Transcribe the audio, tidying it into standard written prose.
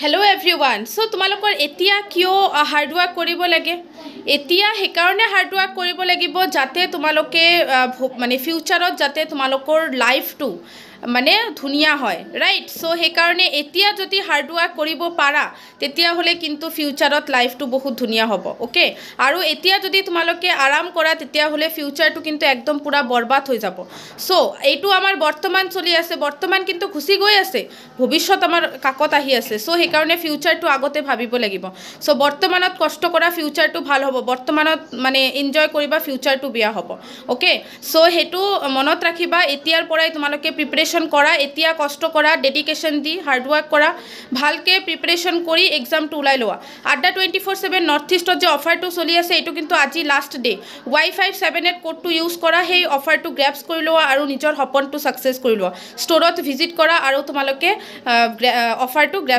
Hello everyone. So তোমালোকৰ এতিয়া কিয় হাৰ্ড ওয়াৰ্ক কৰিব লাগে? এতিয়া হেকাৰণে হাৰ্ড ওয়াৰ্ক কৰিব লাগিব যাতে তোমালোকে মানে ফিউচাৰত যাতে তোমালোকৰ লাইফটো মানে ধুনিয়া হয়, ৰাইট? সো হেকাৰণে এতিয়া যদি হাৰ্ড ওয়াৰ্ক কৰিব পাৰা তেতিয়া হলে কিন্তু ফিউচাৰত লাইফটো বহুত ধুনিয়া হ'ব, ওকে? আৰু এতিয়া যদি তোমালোকে আৰাম কৰা তেতিয়া হলে ফিউচাৰটো কিন্তু একদম পুৰা বৰবাদ হৈ যাব। সো এইটো আমাৰ বৰ্তমান চলি আছে, বৰ্তমান কিন্তু খুচি গৈ আছে, ভৱিষ্যত আমাৰ কাকত আহি আছে। সো হেকাৰণে ফিউচাৰটো আগতে ভাবিব লাগিব। সো বৰ্তমানত কষ্ট কৰা ফিউচাৰটো ভাল হ'ব, বৰ্তমানত মানে এনজয় কৰিবা ফিউচাৰটো বেয়া হ'ব, ওকে? সো হেতু মনত ৰাখিবা, এতিয়াৰ পৰাই তোমালোকে প্ৰিপাৰেচন কৰা, এতিয়া কষ্ট কৰা, ডেডিকেশন দি হাৰ্ড ওয়াৰ্ক কৰা, ভালকে প্ৰিপাৰেচন কৰি এক্সামটো ওলাই লোৱা। আড্ডা 24/7 নৰ্থ ইষ্টত যে অফাৰটো চলি আছে এইটো কিন্তু আজি লাষ্ট ডে। Y57 কোডটো ইউজ কৰা, সেই অফাৰটো গ্ৰেবছ কৰি লোৱা আৰু নিজৰ সপোনটো সাকসেস কৰি লোৱা। ষ্টৰত ভিজিট কৰা আৰু তোমালোকে অফাৰটো গ্ৰেব